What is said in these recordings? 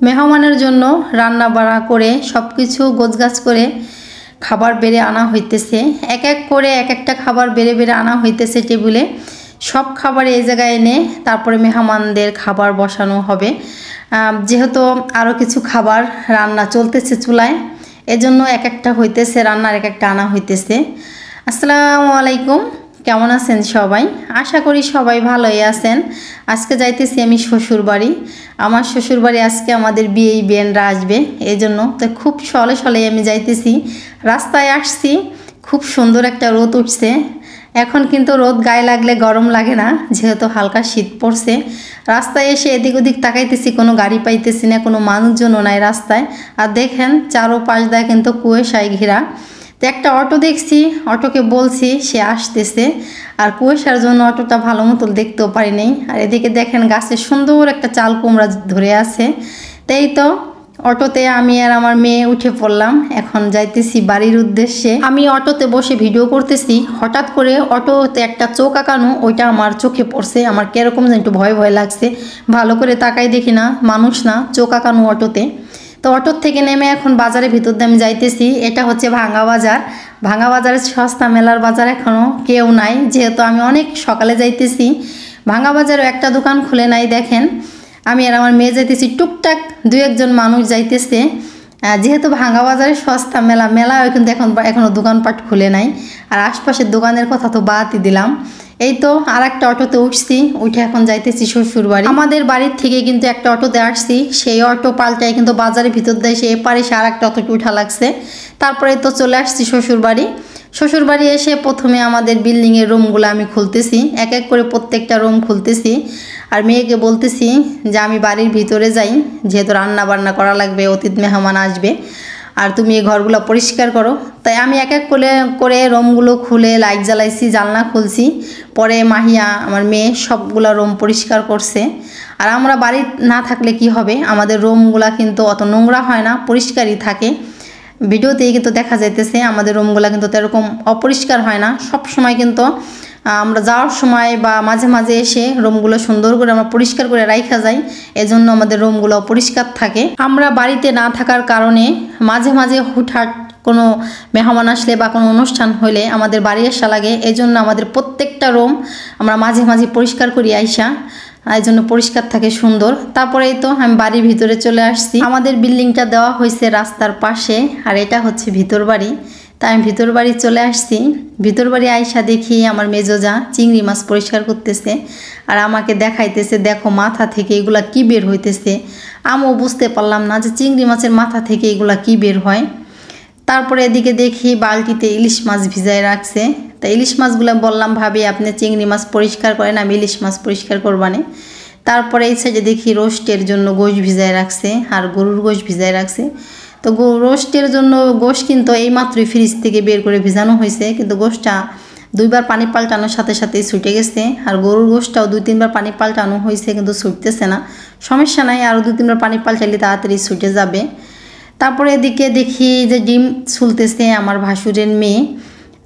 মেহমানের জন্য রান্না বাড়া করে সব কিছু গোছগাছ করে খাবার বেড়ে আনা হইতেছে। এক এক করে এক একটা খাবার বেড়ে বেড়ে আনা হইতেছে টেবিলে। সব খাবার এই জায়গায় এনে তারপরে মেহমানদের খাবার বসানো হবে। যেহেতু আরও কিছু খাবার রান্না চলতেছে চুলায়, এজন্য এক একটা হইতেছে, রান্নার এক একটা আনা হইতেছে। আসসালামু আলাইকুম, কেমন আছেন সবাই? আশা করি সবাই ভালোই আছেন। আজকে যাইতেছি আমি শ্বশুরবাড়ি। আমার শ্বশুরবাড়ি আজকে আমাদের বিয়েনরা আসবে, এই জন্য তো খুব সলে সলে আমি যাইতেছি। রাস্তায় আসছি, খুব সুন্দর একটা রোদ উঠছে। এখন কিন্তু রোদ গায়ে লাগলে গরম লাগে না, যেহেতু হালকা শীত পড়ছে। রাস্তায় এসে এদিক ওদিক তাকাইতেছি, কোনো গাড়ি পাইতেছি না, কোনো মানুষজনও নাই রাস্তায়। আর দেখেন চারোপাশ দিয়ে কিন্তু কুয়াশায় ঘেরা। তো একটা অটো দেখছি, অটোকে বলছি, সে আসতেছে। আর কুয়াশার জন্য অটোটা ভালো মতো দেখতেও পারি নাই। আর এদিকে দেখেন গাছে সুন্দর একটা চাল কুমড়া ধরে আছে। তাই তো অটোতে আমি আর আমার মেয়ে উঠে পড়লাম। এখন যাইতেছি বাড়ির উদ্দেশ্যে। আমি অটোতে বসে ভিডিও করতেছি, হঠাৎ করে অটোতে একটা চোখ আঁকানো, ওইটা আমার চোখে পড়ছে। আমার কিরকম যেন একটু ভয় ভয় লাগছে। ভালো করে তাকাই দেখি না, মানুষ না, চোখ আঁকানো অটোতে। তো অটোর থেকে নেমে এখন বাজারের ভিতর দিয়ে আমি যাইতেছি। এটা হচ্ছে ভাঙ্গা বাজার। ভাঙ্গা বাজারের সস্তা মেলার বাজার এখনও কেউ নাই, যেহেতু আমি অনেক সকালে যাইতেছি। ভাঙ্গা বাজারও একটা দোকান খুলে নাই। দেখেন আমি আর আমার মেয়ে যাইতেছি, টুকটাক দু একজন মানুষ যাইতেছে। যেহেতু ভাঙ্গা বাজারে সস্তা মেলাও কিন্তু এখনও দোকানপাট খুলে নাই। আর আশপাশের দোকানের কথা তো বাদই দিলাম। এই তো আর একটা অটোতে উঠছি, উঠে এখন যাইতেছি শ্বশুর বাড়ি। আমাদের বাড়ির থেকে কিন্তু একটা অটোতে আসছি, সেই অটো পাল্টায় কিন্তু বাজারের ভিতর দিয়ে সে এপারে সে আর একটা অটোতে উঠা লাগছে। তারপরে তো চলে আসছি শ্বশুর বাড়ি। শ্বশুর বাড়ি এসে প্রথমে আমাদের বিল্ডিংয়ের রুমগুলো আমি খুলতেছি, এক এক করে প্রত্যেকটা রুম খুলতেছি। আর মেয়েকে বলতেছি যে আমি বাড়ির ভিতরে যাই, যেহেতু রান্না বান্না করা লাগবে, অতিথি মেহমান আসবে, আর তুমি এই ঘরগুলো পরিষ্কার করো। তাই আমি এক এক করে রুমগুলো খুলে লাইট জ্বালাইছি, জানলা খুলছি। পরে মাহিয়া আমার মেয়ে সবগুলো রুম পরিষ্কার করছে। আর আমরা বাড়ি না থাকলে কি হবে, আমাদের রুমগুলো কিন্তু অত নোংরা হয় না, পরিষ্কারই থাকে। ভিডিওতেই কিন্তু দেখা যাইতেছে আমাদের রুমগুলো কিন্তু এরকম অপরিষ্কার হয় না। সব সময় কিন্তু আমরা যাওয়ার সময় বা মাঝে মাঝে এসে রুমগুলো সুন্দর করে আমরা পরিষ্কার করে রাখা যাই, এজন্য আমাদের রুমগুলো পরিষ্কার থাকে। আমরা বাড়িতে না থাকার কারণে মাঝে মাঝে হুটহাট কোনো মেহমান আসলে বা কোনো অনুষ্ঠান হলে আমাদের বাড়ি আসা লাগে। এজন্য আমাদের প্রত্যেকটা রুম আমরা মাঝে মাঝে পরিষ্কার করি আইসা, এই জন্য পরিষ্কার থাকে, সুন্দর। তারপরেই তো আমি বাড়ির ভিতরে চলে আসছি। আমাদের বিল্ডিংটা দেওয়া হয়েছে রাস্তার পাশে, আর এটা হচ্ছে ভিতর বাড়ি। তাই আমি ভিতর বাড়ি চলে আসছি। ভিতর বাড়ি আইসা দেখি আমার মেজোজা চিংড়ি মাছ পরিষ্কার করতেছে, আর আমাকে দেখাইতেছে, দেখো মাথা থেকে এগুলা কি বের হইতেছে। আমিও বুঝতে পারলাম না যে চিংড়ি মাছের মাথা থেকে এগুলা কি বের হয়। তারপরে এদিকে দেখি বালতিতে ইলিশ মাছ ভিজায় রাখছে। তা ইলিশ মাছগুলো বললাম, ভাবি আপনি চিংড়ি মাছ পরিষ্কার করেন, আমি ইলিশ মাছ পরিষ্কার করবানে। তারপরে এই সাইডে দেখি রোস্টের জন্য গোশ ভিজায় রাখছে, আর গরুর গোশ ভিজায় রাখছে। তো রোস্টের জন্য গোশ কিন্তু এইমাত্রই ফ্রিজ থেকে বের করে ভিজানো হয়েছে, কিন্তু গোশটা দুইবার পানি পাল্টানোর সাথে সাথেই ছুটে গেছে। আর গরুর গোশটাও 2-3বার পানি পাল্টানো হয়েছে, কিন্তু ছুটতেছে না। সমস্যা নাই, আরও 2-3বার পানি পাল্টাইলে তাড়াতাড়ি ছুটে যাবে। তারপরে এদিকে দেখি যে ডিম ছুলতেছে আমার ভাসুরের মেয়ে।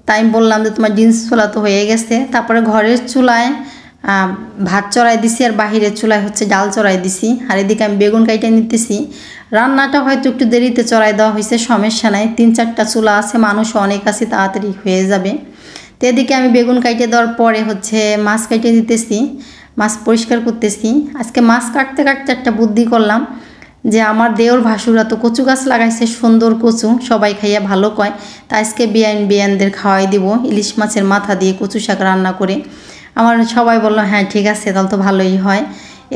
তাই আমি বললাম যে তোমার ডিম ছোলা তো হয়ে গেছে। তারপরে ঘরের চুলায় ভাত চড়াই দিছি, আর বাহিরের চুলায় হচ্ছে ডাল চড়াই দিছি। আর এদিকে আমি বেগুন কাইটে নিতেছি। রান্নাটা হয়তো একটু দেরিতে চড়াই দেওয়া হয়েছে, সমস্যা নাই, 3-4টা চুলা আছে, মানুষও অনেক আছে, তাড়াতাড়ি হয়ে যাবে। তো এদিকে আমি বেগুন কাইটে দেওয়ার পরে হচ্ছে মাছ কাইটে দিতেছি, মাছ পরিষ্কার করতেছি। আজকে মাছ কাটতে কাটতে একটা বুদ্ধি করলাম যে আমার দেওর ভাসুরা তো কচু গাছ লাগাইছে, সুন্দর কচু, সবাই খাইয়া ভালো কয়। তা আজকে বিয়ানদের খাওয়াই দিব ইলিশ মাছের মাথা দিয়ে কচু শাক রান্না করে। আমার সবাই বললো হ্যাঁ ঠিক আছে, তাহলে তো ভালোই হয়।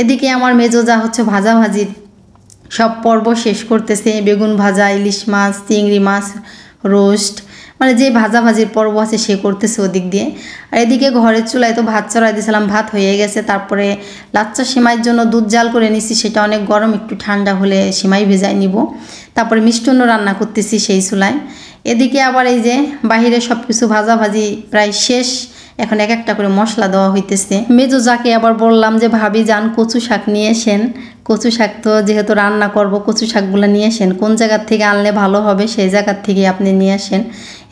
এদিকে আমার মেজোজা হচ্ছে ভাজাভাজি সব পর্ব শেষ করতেছে, বেগুন ভাজা, ইলিশ মাছ, চিংড়ি মাছ, রোস্ট, মানে যে ভাজাভাজির পর্ব আছে সে করতেছে ওদিক দিয়ে। আর এদিকে ঘরের চুলায় তো ভাত চড়াই দিয়েছিলাম, ভাত হয়ে গেছে। তারপরে লাচ্চা সিমাইয়ের জন্য দুধ জাল করে নিছি, সেটা অনেক গরম, একটু ঠান্ডা হলে সিমাই ভেজাই নিব। তারপরে মিষ্টান্ন রান্না করতেছি সেই চুলায়। এদিকে আবার এই যে বাহিরে সব কিছু ভাজাভাজি প্রায় শেষ, এখন এক একটা করে মশলা দেওয়া হইতেছে। মেজোজাকে আবার বললাম যে ভাবি যান কচু শাক নিয়ে আসেন, কচু শাক তো যেহেতু রান্না করব, কচু শাকগুলো নিয়ে আসেন, কোন জায়গার থেকে আনলে ভালো হবে সেই জায়গার থেকে আপনি নিয়ে আসেন।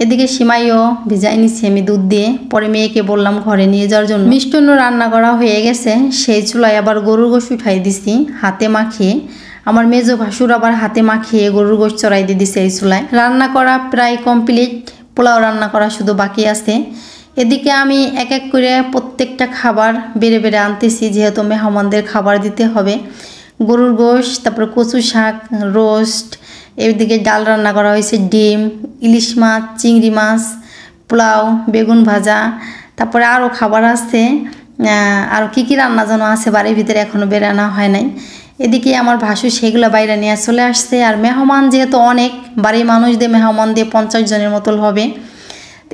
এদিকে সিমাইও ভিজাই নিচ্ছি আমি দুধ দিয়ে। পরে মেয়েকে বললাম ঘরে নিয়ে যাওয়ার জন্য। মিষ্টান্ন রান্না করা হয়ে গেছে, সেই চুলায় আবার গরুর গোশত উঠাই দিছি হাতে মাখিয়ে। আমার মেজো ভাসুর আবার হাতে মাখিয়ে গরুর গোশত চড়াই দিয়ে দিছে এই চুলায়। রান্না করা প্রায় কমপ্লিট, পোলাও রান্না করা শুধু বাকি আছে। এদিকে আমি এক এক করে প্রত্যেকটা খাবার বেড়ে বেড়ে আনতেছি, যেহেতু মেহমানদের খাবার দিতে হবে। গরুর গোশত, তারপর কচু শাক, রোস্ট, এদিকে ডাল রান্না করা হয়েছে, ডিম, ইলিশ মাছ, চিংড়ি মাছ, পোলাও, বেগুন ভাজা, তারপরে আরও খাবার আছে। আর কি রান্না যেন আছে বাড়ির ভিতরে, এখনও বেরানো হয় নাই। এদিকে আমার ভাসু সেগুলো বাইরে নিয়ে চলে আসছে। আর মেহমান যেহেতু অনেক, বাড়ির মানুষদের মেহমান দিয়ে 50 জনের মতো হবে,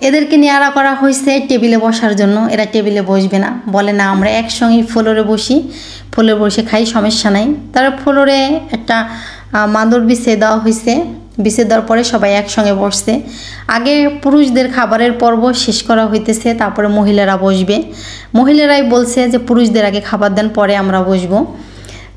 এদেরকে নিয়ে আড়া করা হয়েছে টেবিলে বসার জন্য। এরা টেবিলে বসবে না, বলে না আমরা একসঙ্গেই ফ্লোরে বসি, ফ্লোরে বসে খাই, সমস্যা নাই। তারা ফ্লোরে একটা মাদুর বিছিয়ে দেওয়া হয়েছে, বিছিয়ে দেওয়ার পরে সবাই একসঙ্গে বসছে। আগে পুরুষদের খাবারের পর্ব শেষ করা হইতেছে, তারপরে মহিলারা বসবে। মহিলারাই বলছে যে পুরুষদের আগে খাবার দেন, পরে আমরা বসবো।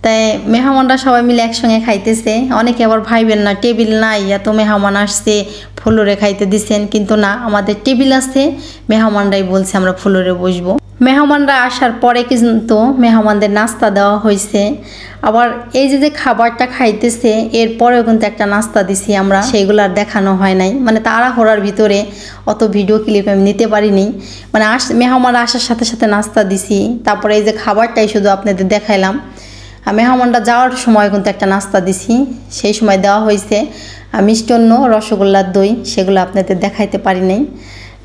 তাই মেহমানরা সবাই মিলে একসঙ্গে খাইতেছে। অনেকে আবার ভাইবেন না টেবিল নাই, এত মেহমান আসছে ফ্লোরে খাইতে দিছেন, কিন্তু না, আমাদের টেবিল আছে, মেহমানরাই বলছে আমরা ফ্লোরে বসবো। মেহমানরা আসার পরে কিন্তু মেহমানদের নাস্তা দেওয়া হয়েছে। আবার এই যে খাবারটা খাইতেছে এরপরেও কিন্তু একটা নাস্তা দিছি আমরা, সেইগুলো আর দেখানো হয় নাই। মানে তাড়াহুড়ার ভিতরে অত ভিডিও ক্লিপ আমি নিতে পারিনি। মানে মেহমানরা আসার সাথে সাথে নাস্তা দিছি, তারপরে এই যে খাবারটাই শুধু আপনাদের দেখাইলাম। মেহমানরা যাওয়ার সময় কিন্তু একটা নাস্তা দিছি, সেই সময় দেওয়া হয়েছে মিষ্টান্ন, রসগোল্লার দই, সেগুলো আপনাদের দেখাইতে পারি নাই।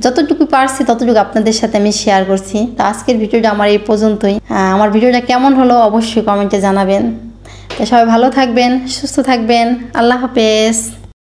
যতটুকু পারছি ততটুকু আপনাদের সাথে আমি শেয়ার করছি। তো আজকের ভিডিওটা আমার এই পর্যন্তই। আমার ভিডিওটা কেমন হলো অবশ্যই কমেন্টে জানাবেন। তো সবাই ভালো থাকবেন, সুস্থ থাকবেন। আল্লাহ হাফেজ।